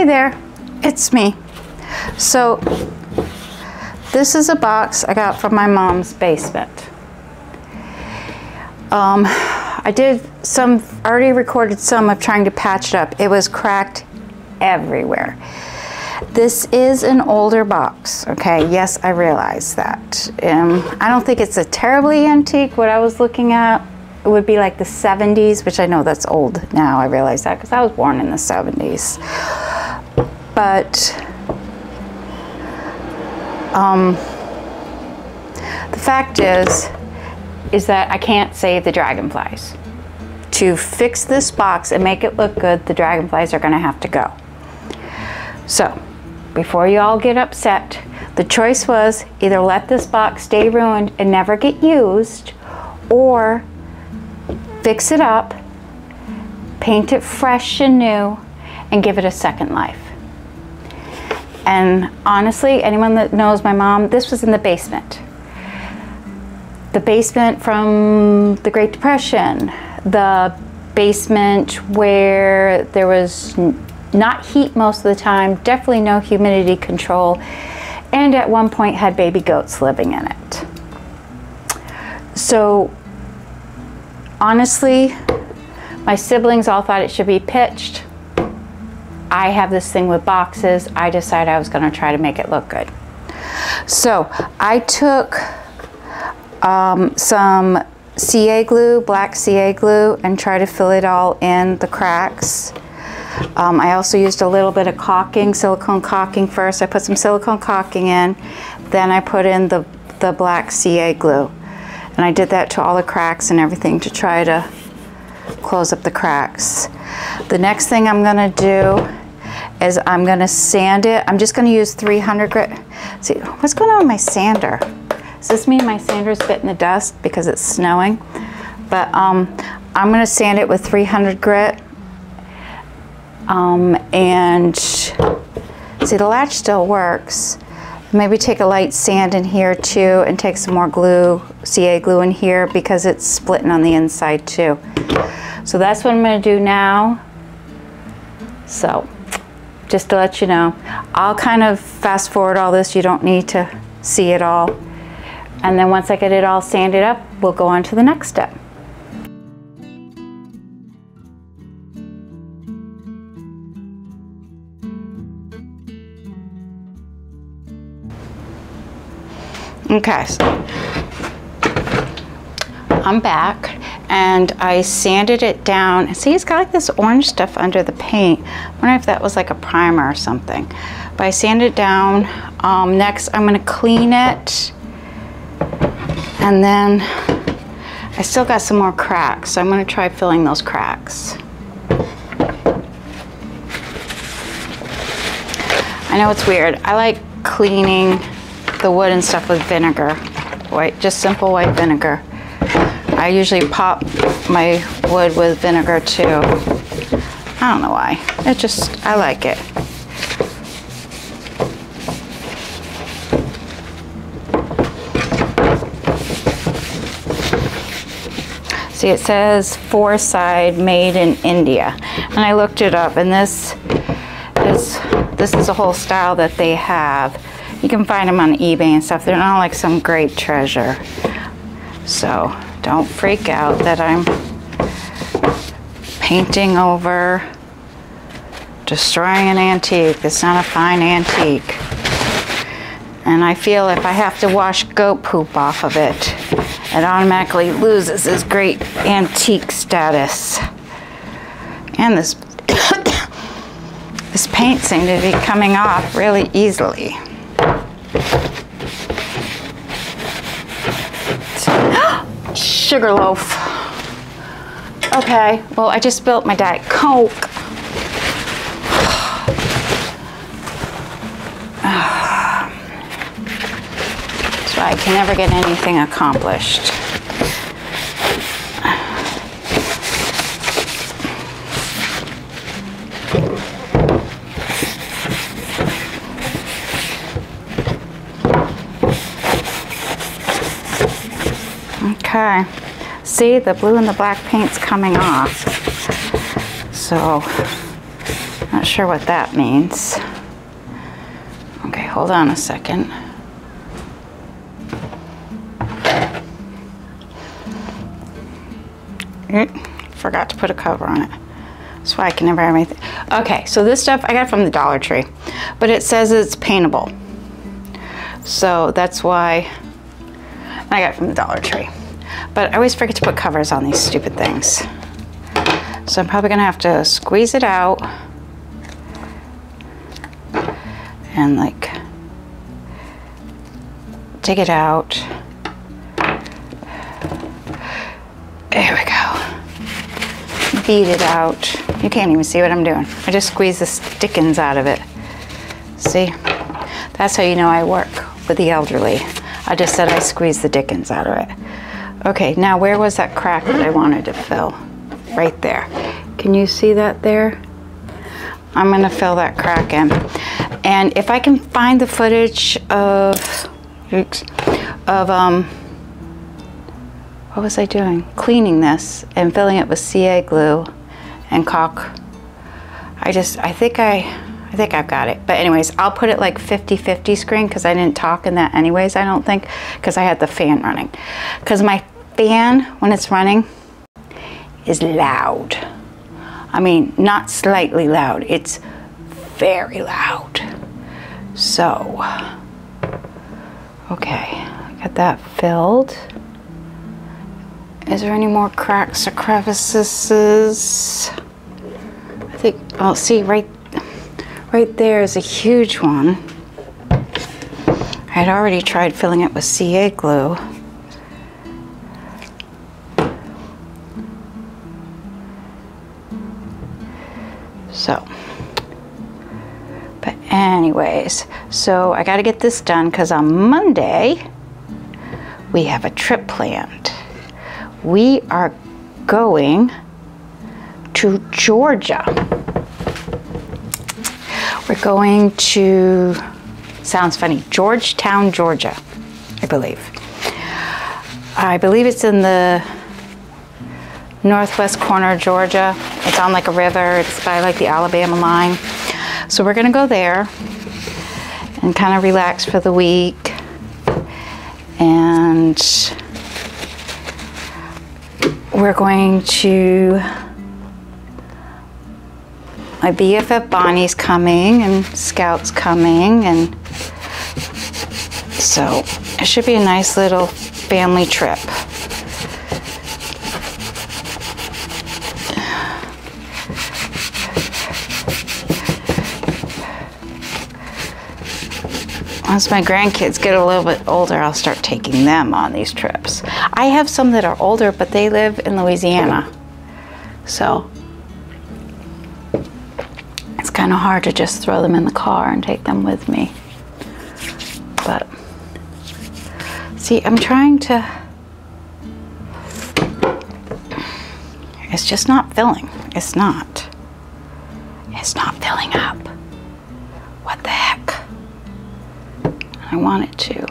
Hey there, it's me. So this is a box I got from my mom's basement. I already recorded some of trying to patch it up. It was cracked everywhere. This is an older box, okay? Yes, I realize that. I don't think it's a terribly antique. What I was looking at, it would be like the 70s, which I know that's old now. I realize that because I was born in the 70s. But the fact is that I can't save the dragonflies. To fix this box and make it look good, the dragonflies are gonna have to go. So, before you all get upset, the choice was either let this box stay ruined and never get used, or fix it up, paint it fresh and new, and give it a second life. And honestly, anyone that knows my mom, this was in the basement. The basement from the Great Depression, the basement where there was not heat most of the time, definitely no humidity control, and at one point had baby goats living in it. So honestly, my siblings all thought it should be pitched. I have this thing with boxes. I decided I was going to try to make it look good. So I took some CA glue, black CA glue, and try to fill it all in the cracks. I also used a little bit of caulking, silicone caulking first. I put some silicone caulking in, then I put in the black CA glue. And I did that to all the cracks and everything to try to close up the cracks. The next thing I'm gonna do is I'm gonna sand it. I'm just gonna use 300 grit. See, what's going on with my sander? Does this mean my sander's bitten the dust because it's snowing? But I'm gonna sand it with 300 grit. And see, the latch still works. Maybe take a light sand in here too and take some more glue, CA glue in here because it's splitting on the inside too. So that's what I'm gonna do now. So just to let you know, I'll kind of fast forward all this. You don't need to see it all. And then once I get it all sanded up, we'll go on to the next step. Okay, so I'm back and I sanded it down. See, it's got like this orange stuff under the paint. I wonder if that was like a primer or something. But I sanded it down. Next, I'm gonna clean it. And then I still got some more cracks, so I'm gonna try filling those cracks. I know it's weird. I like cleaning the wood and stuff with vinegar, just simple white vinegar. I usually pop my wood with vinegar too. I don't know why. I like it. See, it says four-side made in India. And I looked it up, and this is a whole style that they have. You can find them on eBay and stuff. They're not like some great treasure. So don't freak out that I'm painting over, destroying an antique. It's not a fine antique. And I feel if I have to wash goat poop off of it, it automatically loses its great antique status. And this, this paint seemed to be coming off really easily. Sugarloaf. Okay, well, I just spilled my Diet Coke. So I can never get anything accomplished. Okay, see, the blue and the black paint's coming off. So not sure what that means. Okay, hold on a second. Forgot to put a cover on it. That's why I can never have anything. Okay, so this stuff I got from the Dollar Tree, but it says it's paintable. So that's why I got it from the Dollar Tree. But I always forget to put covers on these stupid things. So I'm probably gonna have to squeeze it out and like take it out. There we go. Beat it out. You can't even see what I'm doing. I just squeeze the stickins out of it. See? That's how you know I work with the elderly. I just said I squeeze the dickens out of it. Okay, now where was that crack that I wanted to fill? Right there. Can you see that there? I'm gonna fill that crack in. And if I can find the footage of, what was I doing? Cleaning this and filling it with CA glue and caulk. I think I've got it. But anyways, I'll put it like 50-50 screen because I didn't talk in that anyways, I don't think, because I had the fan running. Because my fan, when it's running, is loud. I mean, not slightly loud, it's very loud. So, okay, got that filled. Is there any more cracks or crevices? I think, oh, see, right there is a huge one. I had already tried filling it with CA glue. So, but anyways, so I got to get this done because on Monday we have a trip planned. We are going to Georgia. We're going to, sounds funny, Georgetown, Georgia, I believe. I believe it's in the northwest corner of Georgia. It's on like a river. It's by like the Alabama line. So we're gonna go there and kind of relax for the week. And we're going to, my BFF Bonnie's coming and Scout's coming, and so it should be a nice little family trip. Once my grandkids get a little bit older, I'll start taking them on these trips. I have some that are older, but they live in Louisiana. So it's kind of hard to just throw them in the car and take them with me. But see, I'm trying to, it's just not filling. It's not filling up. What the heck? I want it to.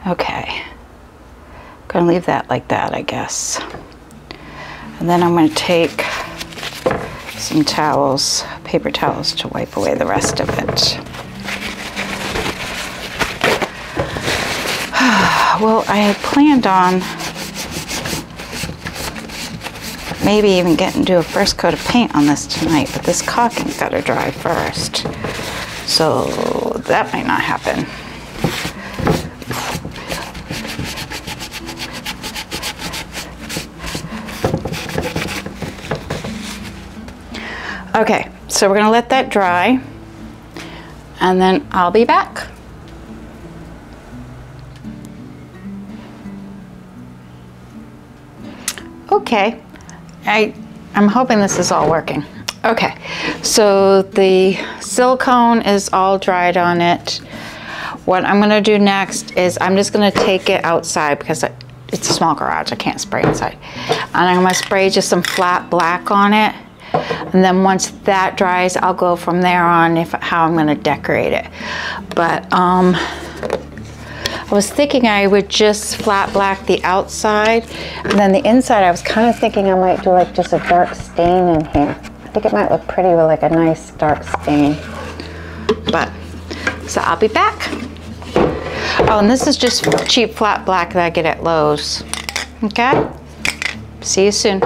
Okay, gonna leave that like that, I guess. And then I'm gonna take some towels, paper towels, to wipe away the rest of it. Well, I had planned on maybe even getting to a first coat of paint on this tonight, but this caulking's gotta dry first. So that might not happen. Okay, so we're gonna let that dry and then I'll be back. Okay, I'm hoping this is all working. Okay, so the silicone is all dried on it. What I'm gonna do next is I'm just gonna take it outside because it's a small garage, I can't spray inside. And I'm gonna spray just some flat black on it. And then once that dries, I'll go from there on how I'm gonna decorate it. But I was thinking I would just flat black the outside, and then the inside I was kind of thinking I might do like just a dark stain in here. I think it might look pretty with like a nice dark stain. But, so I'll be back. Oh, and this is just cheap flat black that I get at Lowe's. Okay? See you soon.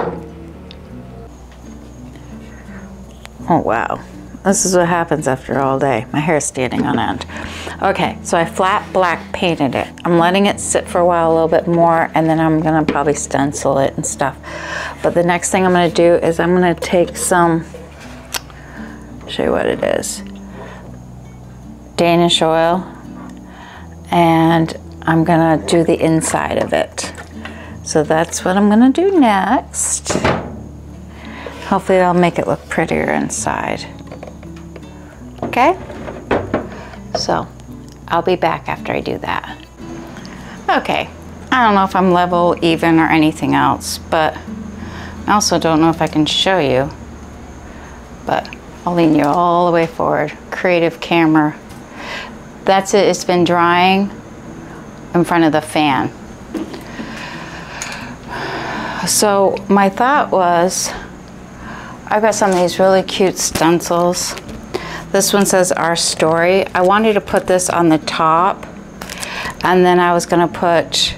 Oh, wow. This is what happens after all day. My hair's standing on end. Okay, so I flat black painted it. I'm letting it sit for a while a little bit more, and then I'm gonna probably stencil it and stuff. But the next thing I'm gonna do is I'm gonna take some, show you what it is, Danish oil, and I'm gonna do the inside of it. So that's what I'm gonna do next. Hopefully that'll make it look prettier inside. Okay? So I'll be back after I do that. Okay, I don't know if I'm level, even, or anything else, but I also don't know if I can show you, but I'll lean you all the way forward. Creative camera. That's it, it's been drying in front of the fan. So my thought was, I've got some of these really cute stencils. This one says Our Story. I wanted to put this on the top, and then I was gonna put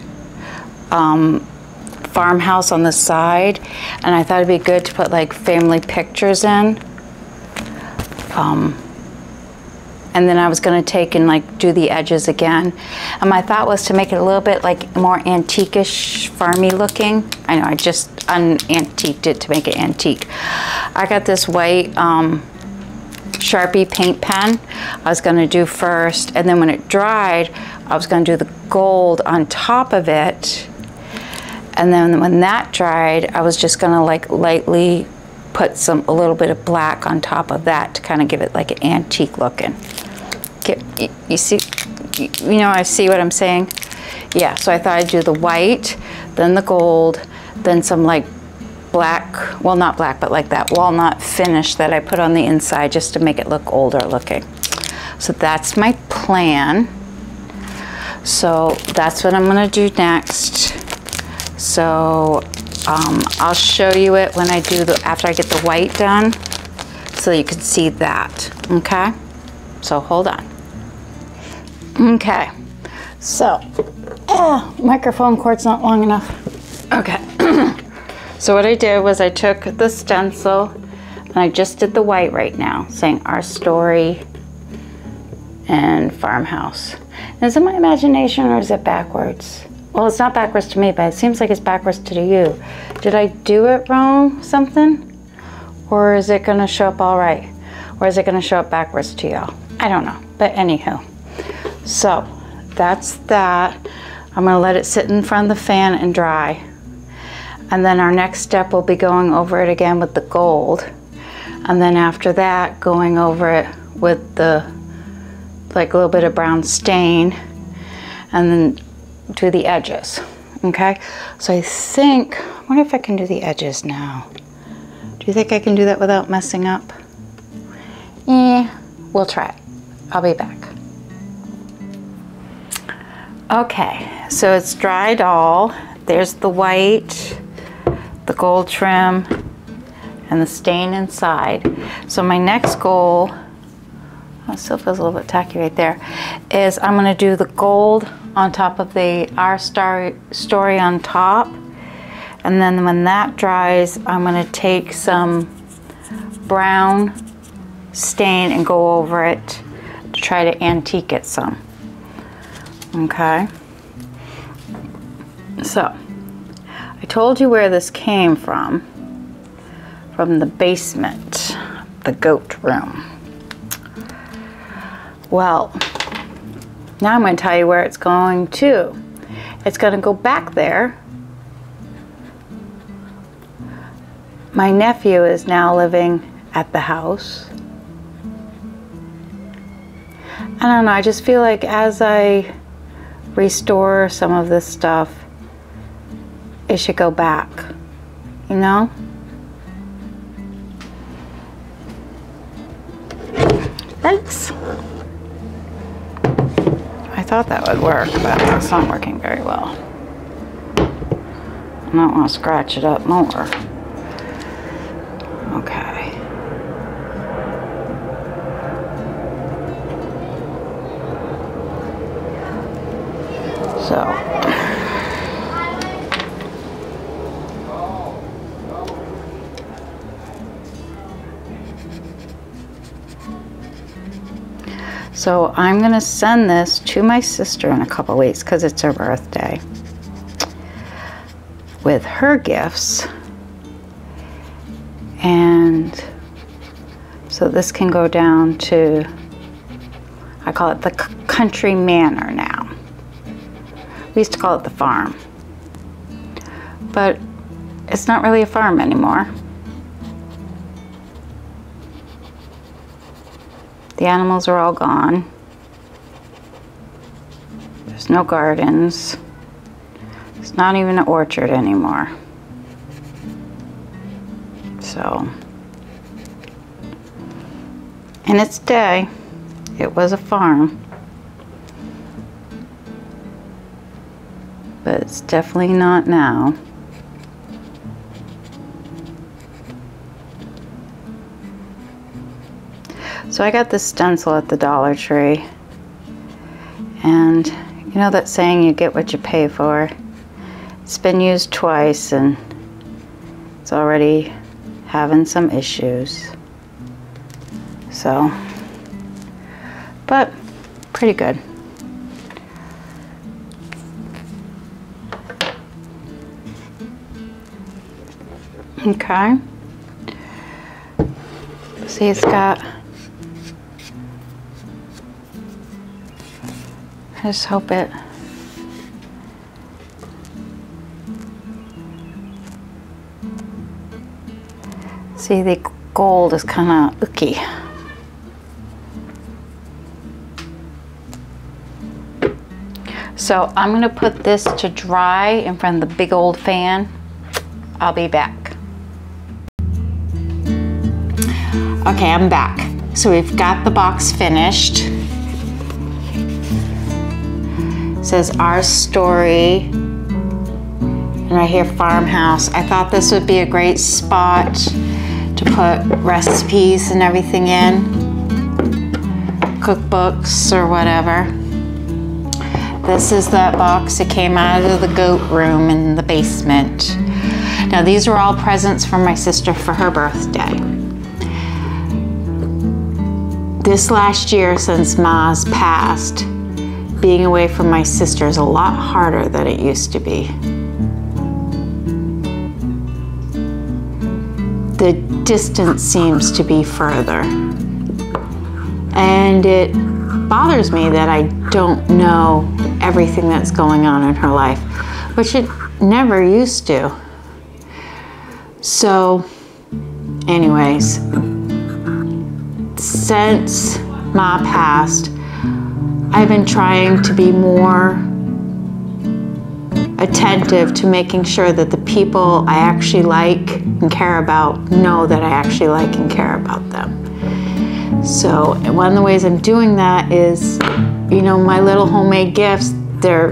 farmhouse on the side, and I thought it'd be good to put like family pictures in. And then I was gonna take and like do the edges again. And my thought was to make it a little bit like more antique-ish, farmy looking. I know, I just un-antiqued it to make it antique. I got this white Sharpie paint pen I was gonna do first, and then when it dried, I was gonna do the gold on top of it. And then when that dried, I was just gonna like lightly put a little bit of black on top of that to kind of give it like an antique looking. You see, you know, I see what I'm saying? Yeah, so I thought I'd do the white, then the gold, then some like black, well not black, but like that walnut finish that I put on the inside just to make it look older looking. So that's my plan. So that's what I'm gonna do next. So I'll show you it when I do after I get the white done, so you can see that, okay? So hold on. Okay, so, microphone cord's not long enough. Okay, so what I did was I took the stencil and I just did the white right now, saying Our Story and Farmhouse. Is it my imagination or is it backwards? Well, it's not backwards to me, but it seems like it's backwards to you. Did I do it wrong, something? Or is it gonna show up all right? Or is it gonna show up backwards to y'all? I don't know, but anywho. So, that's that. I'm gonna let it sit in front of the fan and dry. And then our next step will be going over it again with the gold. And then after that, going over it with the, like a little bit of brown stain. And then do the edges, okay? So I think, I wonder if I can do the edges now. Do you think I can do that without messing up? We'll try it. I'll be back. Okay, so it's dried all. There's the white, the gold trim, and the stain inside. So my next goal, it still feels a little bit tacky right there, is I'm gonna do the gold on top of the Our Story on top. And then when that dries, I'm gonna take some brown stain and go over it to try to antique it some. Okay. So, I told you where this came from the basement, the goat room. Well, now I'm going to tell you where it's going to. It's going to go back there. My nephew is now living at the house. I don't know, I just feel like as I restore some of this stuff, it should go back, you know? Thanks. I thought thought that would work, but it's not working very well. I don't want to scratch it up more. Okay. So I'm going to send this to my sister in a couple weeks because it's her birthday with her gifts. And so this can go down to, I call it the country manor now. We used to call it the farm, but it's not really a farm anymore. The animals are all gone. There's no gardens. It's not even an orchard anymore. So, in its day, it was a farm. But it's definitely not now. So I got this stencil at the Dollar Tree, and you know that saying, you get what you pay for? It's been used twice and it's already having some issues. So, but pretty good. Okay. See, it's got, I just hope it, see, the gold is kind of ooky. So I'm going to put this to dry in front of the big old fan. I'll be back. Okay, I'm back. So we've got the box finished. It says Our Story, and right here, farmhouse. I thought this would be a great spot to put recipes and everything in, cookbooks or whatever. This is that box that came out of the goat room in the basement. Now these are all presents from my sister for her birthday. This last year, since Ma's passed, being away from my sister is a lot harder than it used to be. The distance seems to be further. And it bothers me that I don't know everything that's going on in her life, which it never used to. So, anyways, since Ma passed, I've been trying to be more attentive to making sure that the people I actually like and care about know that I actually like and care about them. So one of the ways I'm doing that is, you know, my little homemade gifts, they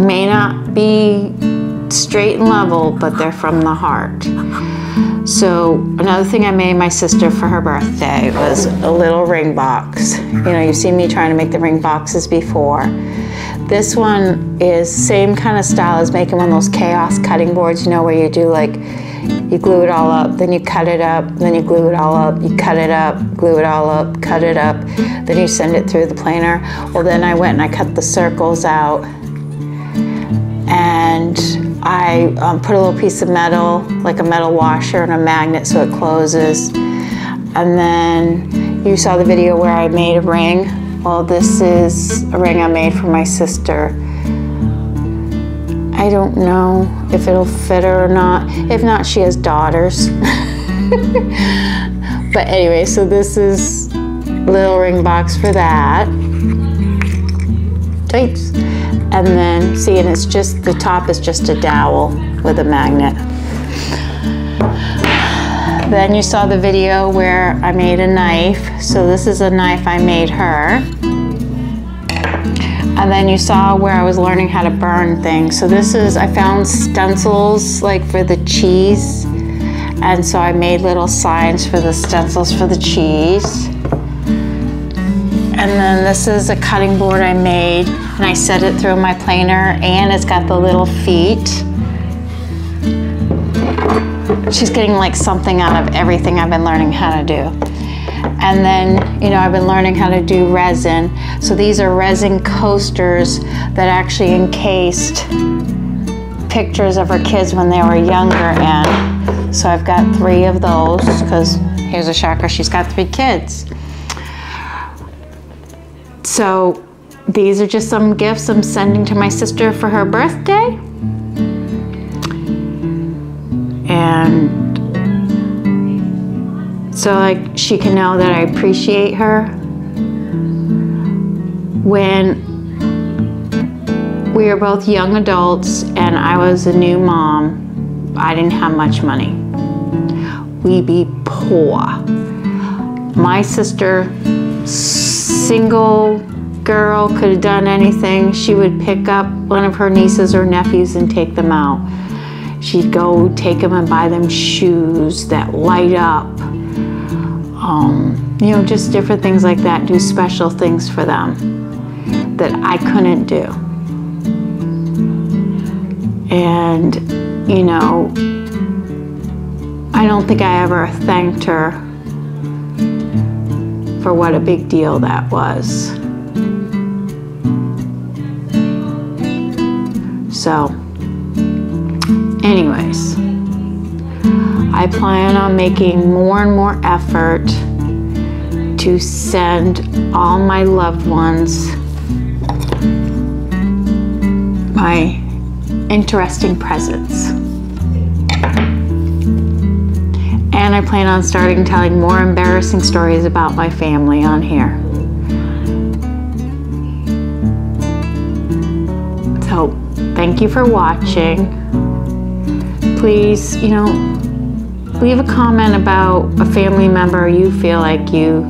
may not be straight and level, but they're from the heart. So another thing I made my sister for her birthday was a little ring box. You know, you've seen me trying to make the ring boxes before. This one is same kind of style as making one of those chaos cutting boards, you know, where you do like, you glue it all up, then you cut it up, then you glue it all up, you cut it up, glue it all up, cut it up, then you send it through the planer. Well, then I went and I cut the circles out, and I put a little piece of metal, like a metal washer and a magnet so it closes. And then you saw the video where I made a ring. Well, this is a ring I made for my sister. I don't know if it'll fit her or not. If not, she has daughters. But anyway, so this is a little ring box for that. Tights. And then, see, and it's just, the top is just a dowel with a magnet. Then you saw the video where I made a knife. So this is a knife I made her. And then you saw where I was learning how to burn things. So this is, I found stencils like for the cheese. And so I made little signs for the stencils for the cheese. And then this is a cutting board I made, and I set it through my planer, and it's got the little feet. She's getting like something out of everything I've been learning how to do. And then, you know, I've been learning how to do resin. So these are resin coasters that actually encased pictures of her kids when they were younger in. So I've got 3 of those, because here's a shocker, she's got 3 kids. So these are just some gifts I'm sending to my sister for her birthday. And so like she can know that I appreciate her. When we were both young adults and I was a new mom, I didn't have much money. We be poor. My sister, single girl, could have done anything. She would pick up one of her nieces or nephews and take them out. She'd go take them and buy them shoes that light up. You know, just different things like that, do special things for them that I couldn't do. And, you know, I don't think I ever thanked her for what a big deal that was. So, anyways, I plan on making more and more effort to send all my loved ones my interesting presents. And I plan on starting telling more embarrassing stories about my family on here. So, thank you for watching. Please, you know, leave a comment about a family member you feel like you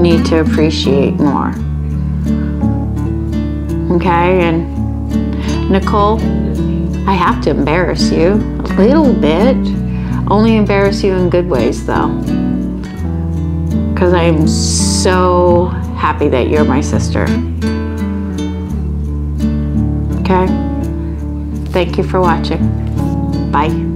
need to appreciate more. Okay, and Nicole, I have to embarrass you a little bit. Only embarrass you in good ways though, because I am so happy that you're my sister. Okay? Thank you for watching. Bye.